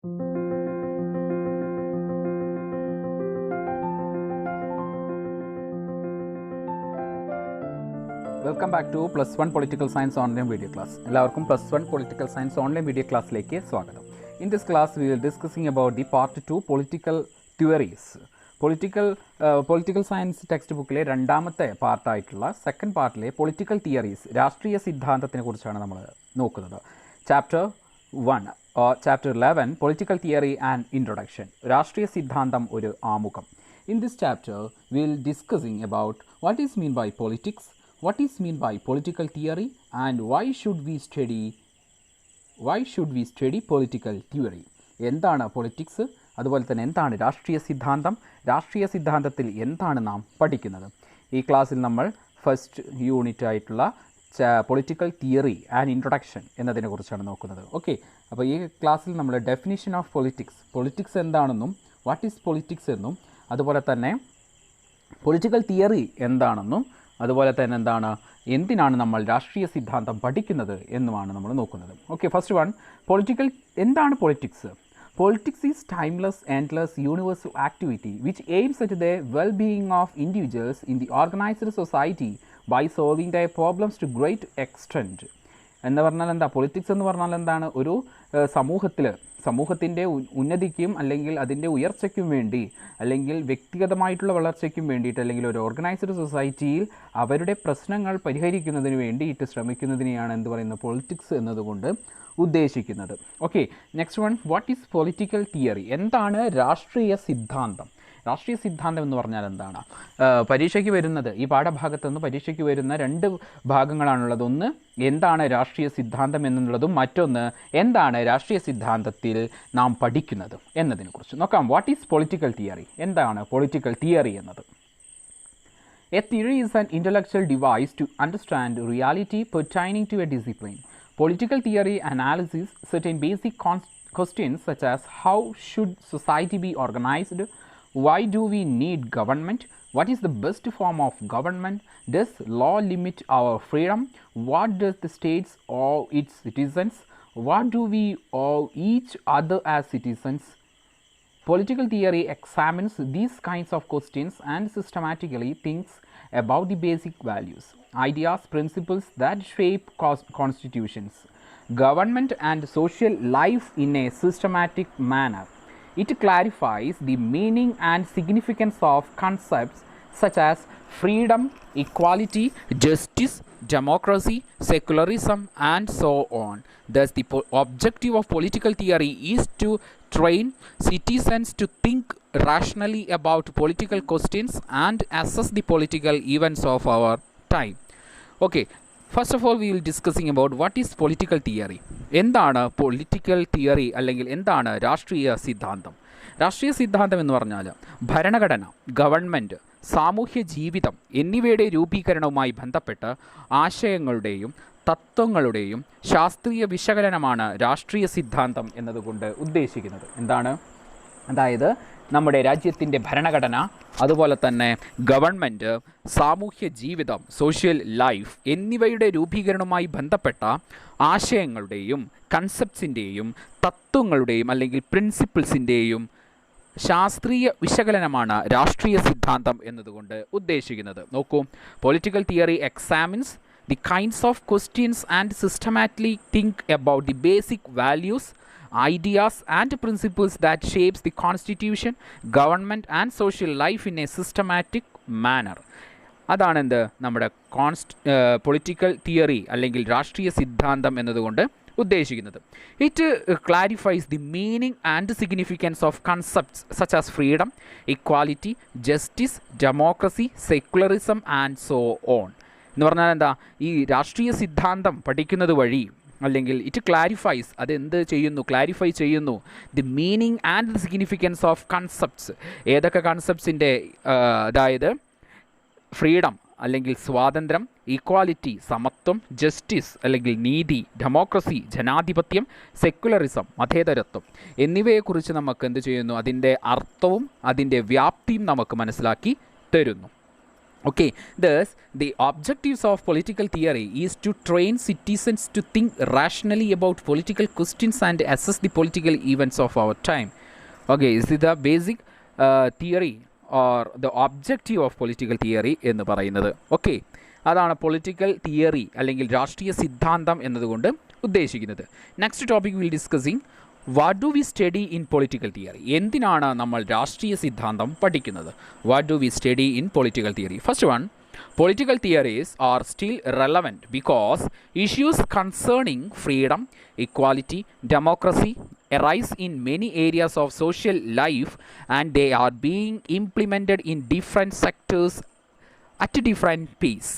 Welcome back to +1 political science online video class. എല്ലാവർക്കും +1 political science online video ക്ലാസ്സിലേക്ക് സ്വാഗതം. In this class we will discussing about the part 2 political theories. Political science text ബുക്കിലെ രണ്ടാമത്തെ പാർട്ടായിട്ടുള്ള second പാർട്ടിലെ political theories, രാഷ്ട്രീയ സിദ്ധാന്തത്തിനെ കുറിച്ചാണ് നമ്മൾ നോക്കുന്നത്. Chapter 11 political theory and introduction, രാഷ്ട്രീയ സിദ്ധാന്തം ഒരു ആമുഖം. In this chapter we will discussing about what is mean by politics, what is mean by political theory, and why should we study political theory. എന്താണ് പൊളിറ്റിക്സ്, അതുപോലെ തന്നെ എന്താണ് രാഷ്ട്രീയ സിദ്ധാന്തം, രാഷ്ട്രീയ സിദ്ധാന്തത്തിൽ എന്താണ് നാം പഠിക്കുന്നത്. ഈ ക്ലാസ്സിൽ നമ്മൾ ഫസ്റ്റ് യൂണിറ്റ് ആയിട്ടുള്ള പൊളിറ്റിക്കൽ തിയറി ആൻഡ് ഇൻട്രൊഡക്ഷൻ എന്നതിനെ കുറിച്ചാണ് നോക്കുന്നത്. ഓക്കെ, അപ്പോൾ ഈ ക്ലാസ്സിൽ നമ്മൾ ഡെഫിനിഷൻ ഓഫ് പൊളിറ്റിക്സ് എന്താണെന്നും വാട്ട് ഈസ് പൊളിറ്റിക്സ് എന്നും, അതുപോലെ തന്നെ പൊളിറ്റിക്കൽ തിയറി എന്താണെന്നും, അതുപോലെ തന്നെ എന്തിനാണ് നമ്മൾ രാഷ്ട്രീയ സിദ്ധാന്തം പഠിക്കുന്നത് എന്നുമാണ് നമ്മൾ നോക്കുന്നത്. ഓക്കെ, ഫസ്റ്റ് വൺ, എന്താണ് politics? Politics is timeless, endless, universal activity which aims at the well-being of individuals in the organized society by solving their problems to great extent. എന്ന് പറഞ്ഞാൽ എന്താ പൊളിറ്റിക്സ് എന്ന് പറഞ്ഞാൽ എന്താണ്? ഒരു സമൂഹത്തിൻ്റെ ഉന്നതിക്കും അല്ലെങ്കിൽ അതിൻ്റെ ഉയർച്ചയ്ക്കും വേണ്ടി, അല്ലെങ്കിൽ വ്യക്തിഗതമായിട്ടുള്ള വളർച്ചയ്ക്കും വേണ്ടിയിട്ട്, അല്ലെങ്കിൽ ഒരു ഓർഗനൈസ്ഡ് സൊസൈറ്റിയിൽ അവരുടെ പ്രശ്നങ്ങൾ പരിഹരിക്കുന്നതിന് വേണ്ടിയിട്ട് ശ്രമിക്കുന്നതിനെയാണ് എന്ത് പറയുന്നത്, പൊളിറ്റിക്സ് എന്നതുകൊണ്ട് ഉദ്ദേശിക്കുന്നത്. Okay, next one, what is political theory? എന്താണ് രാഷ്ട്രീയ സിദ്ധാന്തം? രാഷ്ട്രീയ സിദ്ധാന്തം എന്ന് പറഞ്ഞാൽ എന്താണ്? പരീക്ഷയ്ക്ക് വരുന്നത്, ഈ പാഠഭാഗത്തു നിന്ന് പരീക്ഷയ്ക്ക് വരുന്ന രണ്ട് ഭാഗങ്ങളാണുള്ളത്. ഒന്ന്, എന്താണ് രാഷ്ട്രീയ സിദ്ധാന്തം എന്നുള്ളതും, മറ്റൊന്ന് എന്താണ് രാഷ്ട്രീയ സിദ്ധാന്തത്തിൽ നാം പഠിക്കുന്നത് എന്നതിനെക്കുറിച്ച് നോക്കാം. What is political theory? എന്താണ് പൊളിറ്റിക്കൽ തിയറി എന്നത്? A theory is an intellectual device to understand reality pertaining to a discipline. Political theory analyzes certain basic questions such as how should society be organized, why do we need government, what is the best form of government, does law limit our freedom, what does the states owe its citizens, what do we owe each other as citizens. Political theory examines these kinds of questions and systematically thinks about the basic values, ideas, principles that shape constitutions, government and social life in a systematic manner. It clarifies the meaning and significance of concepts such as freedom, equality, justice, democracy, secularism, and so on. Thus, the objective of political theory is to train citizens to think rationally about political questions and assess the political events of our time. Okay, first of all we will discussing about what is political theory. എന്താണ് political theory, അല്ലെങ്കിൽ എന്താണ് രാഷ്ട്രീയ സിദ്ധാന്തം? രാഷ്ട്രീയ സിദ്ധാന്തം എന്ന് പറഞ്ഞാൽ ഭരണഘടന, ഗവൺമെൻറ്, സാമൂഹ്യ ജീവിതം എന്നിവയുടെ രൂപീകരണവുമായി ബന്ധപ്പെട്ട് ആശയങ്ങളുടെയും തത്വങ്ങളുടെയും ശാസ്ത്രീയ വിശകലനമാണ് രാഷ്ട്രീയ സിദ്ധാന്തം എന്നതുകൊണ്ട് ഉദ്ദേശിക്കുന്നത്. എന്താണ്? അതായത് നമ്മുടെ രാജ്യത്തിൻ്റെ ഭരണഘടന, അതുപോലെ തന്നെ ഗവൺമെൻറ്, സാമൂഹ്യ ജീവിതം, സോഷ്യൽ ലൈഫ് എന്നിവയുടെ രൂപീകരണവുമായി ബന്ധപ്പെട്ട ആശയങ്ങളുടെയും കൺസെപ്റ്റ്സിൻ്റെയും തത്വങ്ങളുടെയും അല്ലെങ്കിൽ പ്രിൻസിപ്പിൾസിൻ്റെയും ശാസ്ത്രീയ വിശകലനമാണ് രാഷ്ട്രീയ സിദ്ധാന്തം എന്നതുകൊണ്ട് ഉദ്ദേശിക്കുന്നത്. നോക്കൂ, political theory examines the kinds of questions and systematically think about the basic values, ideas and principles that shapes the constitution, government and social life in a systematic manner. അതാണ് എന്ത് നമ്മുടെ പൊളിറ്റിക്കൽ തിയറി അല്ലെങ്കിൽ രാഷ്ട്രീയ സിദ്ധാന്തം എന്നതുകൊണ്ട് ഉദ്ദേശിക്കുന്നത്. It clarifies the meaning and significance of concepts such as freedom, equality, justice, democracy, secularism and so on. എന്ന് പറഞ്ഞാൽ എന്താ, ഈ രാഷ്ട്രീയ സിദ്ധാന്തം പഠിക്കുന്നത് വഴി, അല്ലെങ്കിൽ ഇറ്റ് ക്ലാരിഫൈസ്, അതെന്ത് ചെയ്യുന്നു, ക്ലാരിഫൈ ചെയ്യുന്നു the meaning and the significance of concepts. ഏതൊക്കെ കൺസെപ്റ്റ്സിൻ്റെ, അതായത് ഫ്രീഡം അല്ലെങ്കിൽ സ്വാതന്ത്ര്യം, ഈക്വാലിറ്റി സമത്വം, ജസ്റ്റിസ് അല്ലെങ്കിൽ നീതി, ഡെമോക്രസി ജനാധിപത്യം, സെക്യുലറിസം മതേതരത്വം എന്നിവയെക്കുറിച്ച് നമുക്ക് എന്ത് ചെയ്യുന്നു, അതിൻ്റെ അർത്ഥവും അതിൻ്റെ വ്യാപ്തിയും നമുക്ക് മനസ്സിലാക്കി തരുന്നു. Okay, thus the objectives of political theory is to train citizens to think rationally about political questions and assess the political events of our time. Okay, this is the basic theory or the objective of political theory എന്ന് പറയുന്നത്. Okay, അതാണ് political theory അല്ലെങ്കിൽ രാഷ്ട്രീയ സിദ്ധാന്തം എന്നതുകൊണ്ട് ഉദ്ദേശിക്കുന്നത്. Next topic will discussing what do we study in political theory. എന്തിനാണ് നമ്മൾ രാഷ്ട്രീയ സിദ്ധാന്തം പഠിക്കുന്നത്? What do we study in political theory? First one, political theories are still relevant because issues concerning freedom, equality, democracy arise in many areas of social life and they are being implemented in different sectors at different pace.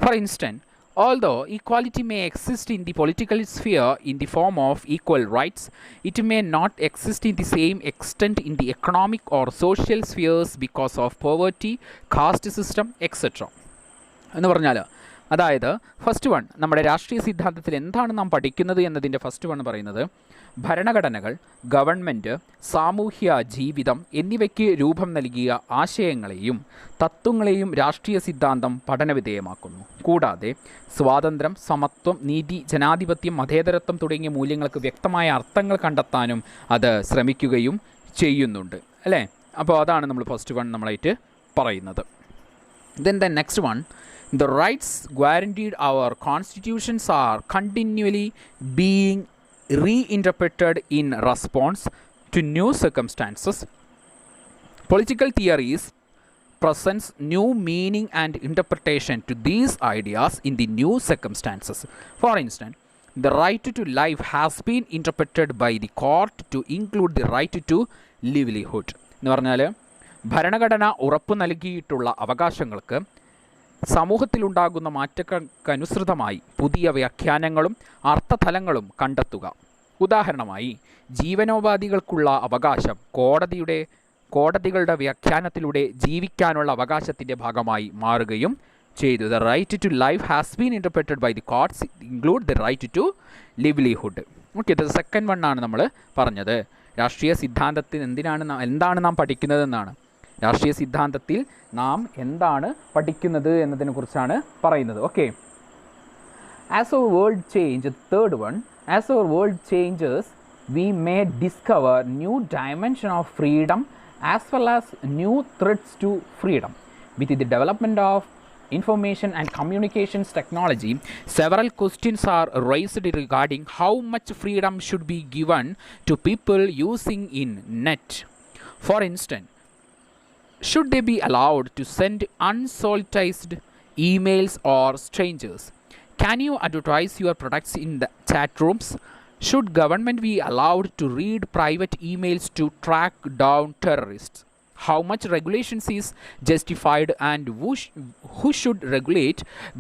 For instance, although equality may exist in the political sphere in the form of equal rights, it may not exist in the same extent in the economic or social spheres because of poverty, caste system, etc. എന്ന് പറഞ്ഞാൽ, അതായത് first one, നമ്മുടെ രാഷ്ട്രീയ സിദ്ധാന്തത്തിൽ എന്താണ് നാം പഠിക്കുന്നത് എന്നതിൻ്റെ ഫസ്റ്റ് വൺ പറയുന്നത് ഭരണഘടനകൾ, ഗവൺമെൻറ്, സാമൂഹ്യ ജീവിതം എന്നിവയ്ക്ക് രൂപം നൽകിയ ആശയങ്ങളെയും തത്വങ്ങളെയും രാഷ്ട്രീയ സിദ്ധാന്തം പഠനവിധേയമാക്കുന്നു. കൂടാതെ സ്വാതന്ത്ര്യം, സമത്വം, നീതി, ജനാധിപത്യം, മതേതരത്വം തുടങ്ങിയ മൂല്യങ്ങൾക്ക് വ്യക്തമായ അർത്ഥങ്ങൾ കണ്ടെത്താനും അത് ശ്രമിക്കുകയും ചെയ്യുന്നുണ്ട്, അല്ലേ? അപ്പോൾ അതാണ് നമ്മൾ ഫസ്റ്റ് വൺ നമ്മളായിട്ട് പറയുന്നത്. Then the next one, the rights guaranteed our constitutions are continually being reinterpreted in response to new circumstances. Political theories presents new meaning and interpretation to these ideas in the new circumstances. For instance, the right to life has been interpreted by the court to include the right to livelihood. എന്ന് പറഞ്ഞാൽ ഭരണഘടന ഉറപ്പു നൽകിയിട്ടുള്ള അവകാശങ്ങൾക്ക് സമൂഹത്തിലുണ്ടാകുന്ന മാറ്റങ്ങൾക്കനുസൃതമായി പുതിയ വ്യാഖ്യാനങ്ങളും അർത്ഥതലങ്ങളും കണ്ടെത്തുക. ഉദാഹരണമായി, ജീവനോപാധികൾക്കുള്ള അവകാശം കോടതികളുടെ വ്യാഖ്യാനത്തിലൂടെ ജീവിക്കാനുള്ള അവകാശത്തിൻ്റെ ഭാഗമായി മാറുകയും ചെയ്തു. The right to life has been interpreted by the courts include the right to livelihood. Okay, ഇത് സെക്കൻഡ് വണ്ണാണ് നമ്മൾ പറഞ്ഞത്. രാഷ്ട്രീയ സിദ്ധാന്തത്തിൽ എന്താണ് നാം പഠിക്കുന്നതെന്നാണ്. രാഷ്ട്രീയ സിദ്ധാന്തത്തിൽ നാം എന്താണ് പഠിക്കുന്നത് എന്നതിനെക്കുറിച്ചാണ് പറയുന്നത്. Okay, as our world change, third one, as our world changes we may discover new dimension of freedom as well as new threats to freedom. With the development of information and communications technology, several questions are raised regarding how much freedom should be given to people using in net. For instance, should they be allowed to send unsolicited emails or strangers? Can you advertise your products in the chat rooms? Should government be allowed to read private emails to track down terrorists? How much regulations is justified and who should regulate,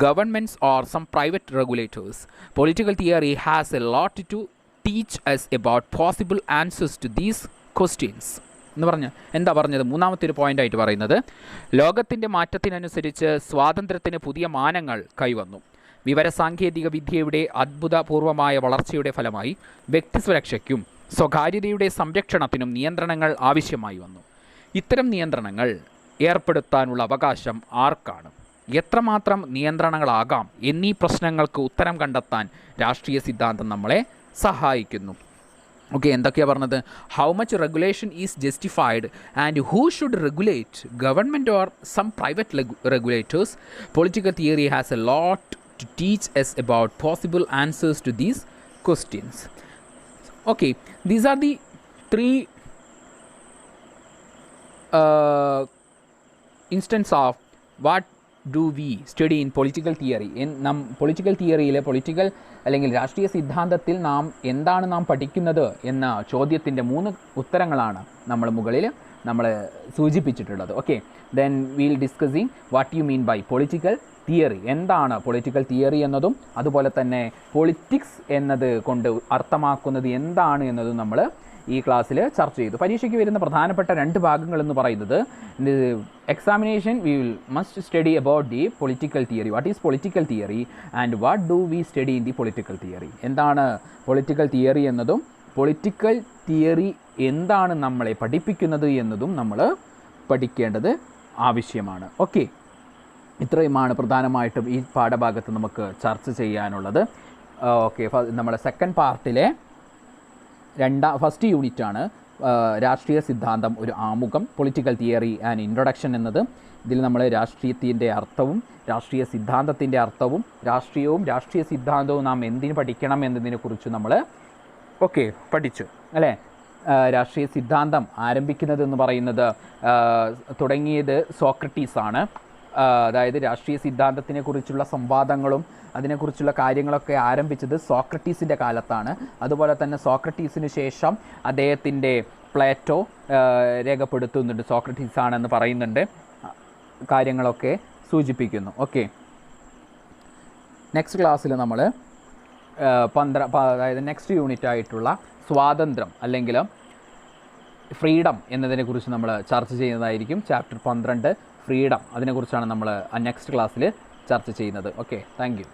governments or some private regulators? Political theory has a lot to teach us about possible answers to these questions. എന്ന് പറഞ്ഞ് എന്താ പറഞ്ഞത്? മൂന്നാമത്തെ ഒരു പോയിൻ്റായിട്ട് പറയുന്നത്, ലോകത്തിൻ്റെ മാറ്റത്തിനനുസരിച്ച് സ്വാതന്ത്ര്യത്തിന് പുതിയ മാനങ്ങൾ കൈവന്നു. വിവരസാങ്കേതിക വിദ്യയുടെ അത്ഭുതപൂർവമായ വളർച്ചയുടെ ഫലമായി വ്യക്തിസുരക്ഷയ്ക്കും സ്വകാര്യതയുടെ സംരക്ഷണത്തിനും നിയന്ത്രണങ്ങൾ ആവശ്യമായി വന്നു. ഇത്തരം നിയന്ത്രണങ്ങൾ ഏർപ്പെടുത്താനുള്ള അവകാശം ആർക്കാണ്? എത്രമാത്രം നിയന്ത്രണങ്ങളാകാം എന്നീ പ്രശ്നങ്ങൾക്ക് ഉത്തരം കണ്ടെത്താൻ രാഷ്ട്രീയ സിദ്ധാന്തം നമ്മളെ സഹായിക്കുന്നു. ഓക്കെ, എന്തൊക്കെയാണ് പറഞ്ഞത്? How much regulation is justified and who should regulate, government or some private regulators? Political theory has a lot to teach us about possible answers to these questions. Okay, these are the three instances of what do we study in political theory. Political തിയറിയിലെ അല്ലെങ്കിൽ രാഷ്ട്രീയ സിദ്ധാന്തത്തിൽ എന്താണ് നാം പഠിക്കുന്നത് എന്ന ചോദ്യത്തിൻ്റെ 3 ഉത്തരങ്ങളാണ് നമ്മൾ സൂചിപ്പിച്ചിട്ടുള്ളത്. Okay, then will discussing what you mean by political theory. എന്താണ് പൊളിറ്റിക്കൽ തിയറി എന്നതും അതുപോലെ തന്നെ പൊളിറ്റിക്സ് എന്നത് കൊണ്ട് അർത്ഥമാക്കുന്നത് എന്താണ് എന്നതും നമ്മൾ ഈ ക്ലാസ്സിൽ ചർച്ച ചെയ്തു. പരീക്ഷയ്ക്ക് വരുന്ന പ്രധാനപ്പെട്ട 2 ഭാഗങ്ങളെന്ന് പറയുന്നത്, examination we will must study about the political theory. What is political theory and what do we study in the political theory? എന്താണ് പൊളിറ്റിക്കൽ തിയറി എന്നതും പൊളിറ്റിക്കൽ തിയറി എന്താണ് നമ്മളെ പഠിപ്പിക്കുന്നത് എന്നതും നമ്മൾ പഠിക്കേണ്ടത് ആവശ്യമാണ്. ഓക്കെ, ഇത്രയുമാണ് പ്രധാനമായിട്ടും ഈ പാഠഭാഗത്ത് നമുക്ക് ചർച്ച ചെയ്യാനുള്ളത്. ഓക്കെ, നമ്മുടെ സെക്കൻഡ് പാർട്ടിലെ ഫസ്റ്റ് യൂണിറ്റാണ് രാഷ്ട്രീയ സിദ്ധാന്തം ഒരു ആമുഖം, പൊളിറ്റിക്കൽ തിയറി ആൻഡ് ഇൻട്രൊഡക്ഷൻ എന്നത്. ഇതിൽ നമ്മൾ രാഷ്ട്രീയത്തിൻ്റെ അർത്ഥവും രാഷ്ട്രീയ സിദ്ധാന്തത്തിൻ്റെ അർത്ഥവും രാഷ്ട്രീയവും രാഷ്ട്രീയ സിദ്ധാന്തവും നാം എന്തിനു പഠിക്കണം എന്നതിനെക്കുറിച്ച് നമ്മൾ പഠിച്ചു അല്ലേ. രാഷ്ട്രീയ സിദ്ധാന്തം ആരംഭിക്കുന്നതെന്ന് പറയുന്നത് തുടങ്ങിയത് സോക്രട്ടീസാണ്. അതായത് രാഷ്ട്രീയ സിദ്ധാന്തത്തിനെ കുറിച്ചുള്ള സംവാദങ്ങളും അതിനെക്കുറിച്ചുള്ള കാര്യങ്ങളൊക്കെ ആരംഭിച്ചത് സോക്രട്ടീസിൻ്റെ കാലത്താണ്. അതുപോലെ തന്നെ സോക്രട്ടീസിന് ശേഷം അദ്ദേഹത്തിൻ്റെ പ്ലേറ്റോ രേഖപ്പെടുത്തുന്നുണ്ട്, സോക്രട്ടീസാണെന്ന് പറയുന്നുണ്ട്, കാര്യങ്ങളൊക്കെ സൂചിപ്പിക്കുന്നു. ഓക്കെ, നെക്സ്റ്റ് ക്ലാസ്സിൽ നമ്മൾ അതായത് നെക്സ്റ്റ് യൂണിറ്റ് ആയിട്ടുള്ള സ്വാതന്ത്ര്യം അല്ലെങ്കിൽ ഫ്രീഡം എന്നതിനെക്കുറിച്ച് നമ്മൾ ചർച്ച ചെയ്യുന്നതായിരിക്കും. ചാപ്റ്റർ 12 ഫ്രീഡം, അതിനെക്കുറിച്ചാണ് നമ്മൾ നെക്സ്റ്റ് ക്ലാസ്സിൽ ചർച്ച ചെയ്യുന്നത്. Okay, thank you.